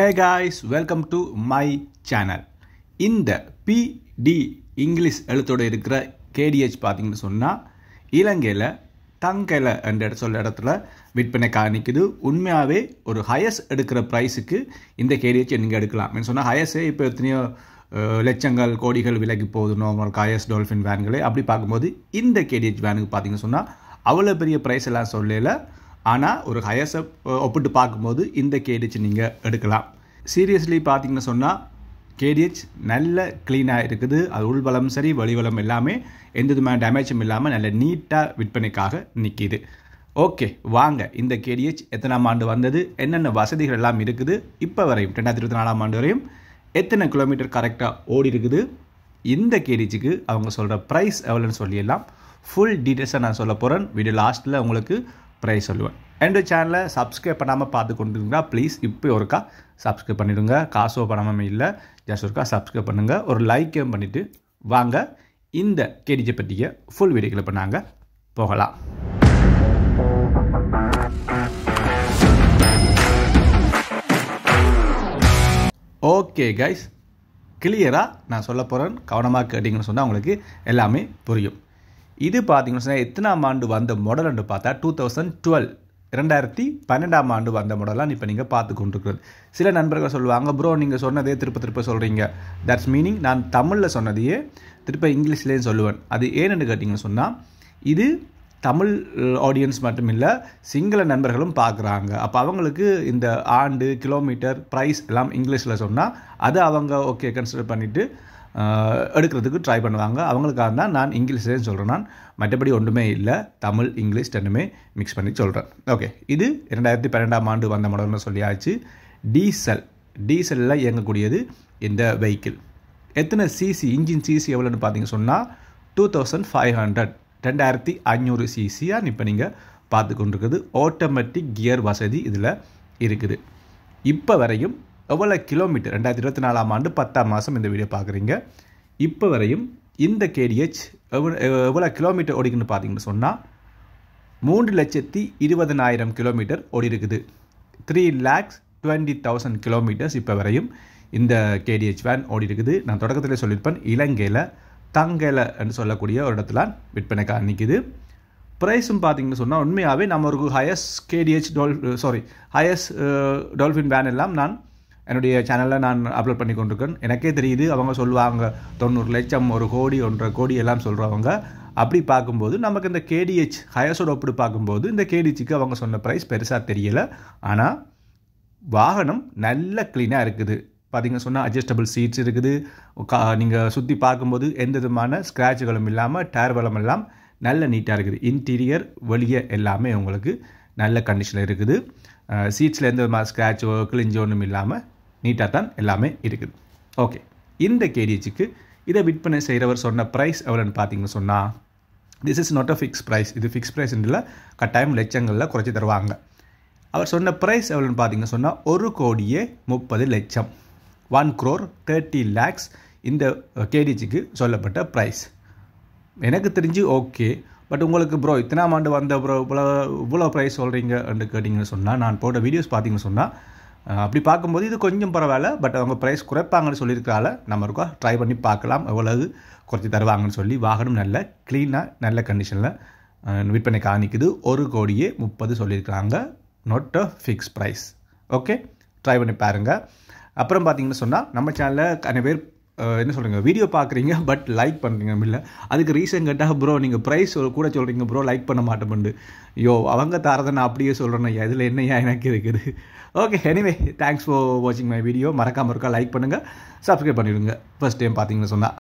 Hey guys, welcome to my channel. இந்த PD English எழுத்தோட இருக்கிற KDH பார்த்தீங்கன்னு சொன்னால் இலங்கையில் தங்கையில் என்ற சொல்ல இடத்துல விற்பனை காணிக்குது. உண்மையாகவே ஒரு ஹையஸ் எடுக்கிற ப்ரைஸுக்கு இந்த KDH நீங்கள் எடுக்கலாம். சொன்னால் ஹையஸே இப்போ எத்தனையோ லட்சங்கள் கோடிகள் விலைக்கு போகுது. நார்மல் ஹையஸ் டால்ஃபின் வேன்களே அப்படி பார்க்கும்போது இந்த KDH வேனுக்கு பார்த்தீங்கன்னு சொன்னால் அவ்வளோ பெரிய ப்ரைஸ் எல்லாம் சொல்லல. ஆனால் ஒரு ஹையஸை ஒப்பிட்டு பார்க்கும்போது இந்த KDH நீங்கள் எடுக்கலாம். சீரியஸ்லி பார்த்தீங்கன்னு சொன்னால் KDH நல்ல க்ளீனாக இருக்குது. அது உள்வளம் சரி வெளிவளம் எல்லாமே எந்த விதமான டேமேஜும் இல்லாமல் நல்ல நீட்டாக விற்பனைக்காக நிற்கிது. ஓகே, வாங்க இந்த KDH எத்தனாம் ஆண்டு வந்தது, என்னென்ன வசதிகள் எல்லாம் இருக்குது, இப்போ வரையும் 2024 ஆண்டு வரையும் எத்தனை கிலோமீட்டர் கரெக்டாக ஓடி இருக்குது, இந்த KDHக்கு அவங்க சொல்கிற ப்ரைஸ் எவ்வளோன்னு சொல்லிடலாம். ஃபுல் டீட்டெயில்ஸாக நான் சொல்ல போகிறேன். வீடியோ லாஸ்ட்டில் உங்களுக்கு ப்ரைஸ் சொல்லுவேன். என்னோட சேனலை சப்ஸ்கிரைப் பண்ணாமல் பார்த்து கொண்டுருந்தா ப்ளீஸ் இப்போ ஒருக்கா சப்ஸ்கிரைப் பண்ணிவிடுங்க. காசோ பணமே இல்லை, ஜஸ்ட் ஒருக்கா சப்ஸ்கிரைப் பண்ணுங்கள், ஒரு லைக்கையும் பண்ணிவிட்டு வாங்க இந்த KDH பற்றிய ஃபுல் வீடியோக்களை இப்போ நாங்கள் போகலாம். ஓகே கைஸ், கிளியராக நான் சொல்ல போகிறேன். கவனமாக கேட்டிங்கன்னு சொன்னால் உங்களுக்கு எல்லாமே புரியும். இது பார்த்தீங்கன்னு சொன்னால் எத்தனாம் ஆண்டு வந்த மாடல்னு பார்த்தா 2012 ஆண்டு வந்த மாடலாம் இப்போ நீங்கள் பார்த்து கொண்டிருக்கிறது. சில நண்பர்கள் சொல்லுவாங்க, ப்ரோ நீங்கள் சொன்னதே திருப்ப சொல்கிறீங்க. தட்ஸ் மீனிங் நான் தமிழில் சொன்னதையே திருப்ப இங்கிலீஷ்லேயும் சொல்லுவேன். அது ஏன்னு கேட்டிங்கன்னு சொன்னால் இது தமிழ் ஆடியன்ஸ் மட்டும் இல்லை, சிங்கள நண்பர்களும் பார்க்குறாங்க. அப்போ அவங்களுக்கு இந்த ஆண்டு கிலோமீட்டர் ப்ரைஸ் எல்லாம் இங்கிலீஷில் சொன்னால் அதை அவங்க ஓகே கன்சிடர் பண்ணிவிட்டு எடுக்கிறதுக்கு ட்ரை பண்ணுவாங்க. அவங்களுக்காக தான் நான் இங்கிலீஷ்லேயும் சொல்கிறேன். நான் மற்றபடி ஒன்றுமே இல்லை, தமிழ் இங்கிலீஷ் ரெண்டுமே மிக்ஸ் பண்ணி சொல்கிறேன். ஓகே, இது 2012 ஆண்டு வந்த மாடல்னு சொல்லியாச்சு. டீசலில் இயங்கக்கூடியது இந்த வெஹிக்கிள். எத்தனை சிசி, இன்ஜின் சிசி எவ்வளோன்னு பார்த்தீங்க சொன்னால் 2500 2500 சிசியாக இப்போ நீங்கள் பார்த்து கொண்டிருக்குது. ஆட்டோமேட்டிக் கியர் வசதி இதில் இருக்குது. இப்போ வரையும் எவ்வளோ கிலோமீட்டர், 2024 ஆண்டு 10ஆம் மாதம் இந்த வீடியோ பார்க்குறீங்க. இப்போ வரையும் இந்த KDH எவ்வளோ கிலோமீட்டர் ஓடிக்குன்னு பார்த்தீங்கன்னு சொன்னால் 3,20,000 கிலோமீட்டர் ஓடி இருக்குது. 3,20,000 கிலோமீட்டர்ஸ் இப்போ வரையும் இந்த KDH வேன் ஓடி இருக்குது. நான் தொடக்கத்தில் சொல்லியிருப்பேன், இலங்கையில் தங்கையில் என்று சொல்லக்கூடிய ஒரு இடத்துல விற்பனைக்காக நிற்கிது. ப்ரைஸும் பார்த்தீங்கன்னு சொன்னால் உண்மையாகவே நம்ம ஒரு ஹையஸ் டால்ஃபின் வேன் எல்லாம் நான் என்னுடைய சேனலில் நான் அப்லோட் பண்ணி கொண்டிருக்கேன். எனக்கே தெரியுது, அவங்க சொல்லுவாங்க 90 லட்சம், 1 கோடி 1.5 கோடி எல்லாம் சொல்கிறவங்க. அப்படி பார்க்கும்போது நமக்கு இந்த KDH ஹையஸோடு ஒப்பிட்டு பார்க்கும்போது இந்த KDHக்கு அவங்க சொன்ன ப்ரைஸ் பெருசாக தெரியலை. ஆனால் வாகனம் நல்ல க்ளீனாக இருக்குது. பார்த்தீங்கன்னு சொன்னால் அட்ஜஸ்டபிள் சீட்ஸ் இருக்குது. நீங்கள் சுற்றி பார்க்கும்போது எந்த விதமான ஸ்க்ராட்சுகளும் இல்லாமல் டயர் வளம் எல்லாம் நல்ல நீட்டாக இருக்குது. இன்டீரியர் வெளியே எல்லாமே உங்களுக்கு நல்ல கண்டிஷனில் இருக்குது. சீட்ஸில் எந்த விதமான ஸ்க்ராட்சோ கிழிஞ்சோ ஒன்றும் இல்லாமல் நீட்டாக தான் எல்லாமே இருக்குது. ஓகே, இந்த KDHக்கு இதை விற்பனை செய்கிறவர் சொன்ன ப்ரைஸ் எவ்வளோன்னு பார்த்தீங்கன்னு சொன்னால் this is not a fix price. இது ஃபிக்ஸ் ப்ரைஸ் இல்லை, கட்டாயம் லட்சங்களில் குறைச்சி தருவாங்க. அவர் சொன்ன ப்ரைஸ் எவ்வளோன்னு பார்த்தீங்கன்னு சொன்னால் 1,30,00,000 1,30,00,000 இந்த KDHக்கு சொல்லப்பட்ட ப்ரைஸ். எனக்கு தெரிஞ்சு ஓகே. பட் உங்களுக்கு ப்ரோ இத்தனாம் ஆண்டு வந்த ப்ரோ இவ்வளோ ப்ரைஸ் சொல்கிறீங்க என்று கேட்டிங்கன்னு சொன்னால், நான் போட்ட வீடியோஸ் பார்த்தீங்கன்னு சொன்னால் அப்படி பார்க்கும்போது இது கொஞ்சம் பரவாயில்ல. பட் அவங்க ப்ரைஸ் குறைப்பாங்கன்னு சொல்லியிருக்கால நம்ம இருக்கா ட்ரை பண்ணி பார்க்கலாம் எவ்வளவு குறைச்சி தருவாங்கன்னு சொல்லி. வாகனம் நல்ல க்ளீனாக நல்ல கண்டிஷனில் விற்பனை காணிக்குது. 1,30,00,000 சொல்லியிருக்காங்க. Not a fix price. Okay, try பண்ணி பாருங்கள். அப்புறம் பார்த்தீங்கன்னு சொன்னால் நம்ம சேனலில் நிறைய பேர் என்ன சொல்கிறீங்க, வீடியோ பார்க்குறீங்க பட் லைக் பண்ணுறீங்க இல்லை. அதுக்கு ரீசன் கேட்டால் ப்ரோ நீங்கள் ப்ரைஸ் கூட சொல்கிறீங்க ப்ரோ, லைக் பண்ண மாட்டேன். அவங்க தரதை நான் அப்படியே சொல்கிறேன், இதில் என்னையா எனக்கு இருக்குது. ஓகே, எனிவே தேங்க்ஸ் ஃபார் வாட்சிங் மை வீடியோ. மறக்காமல் இருக்கா லைக் பண்ணுங்கள், சப்ஸ்கிரைப் பண்ணிவிடுங்க ஃபர்ஸ்ட் டைம் பார்த்தீங்கன்னு சொன்னால்.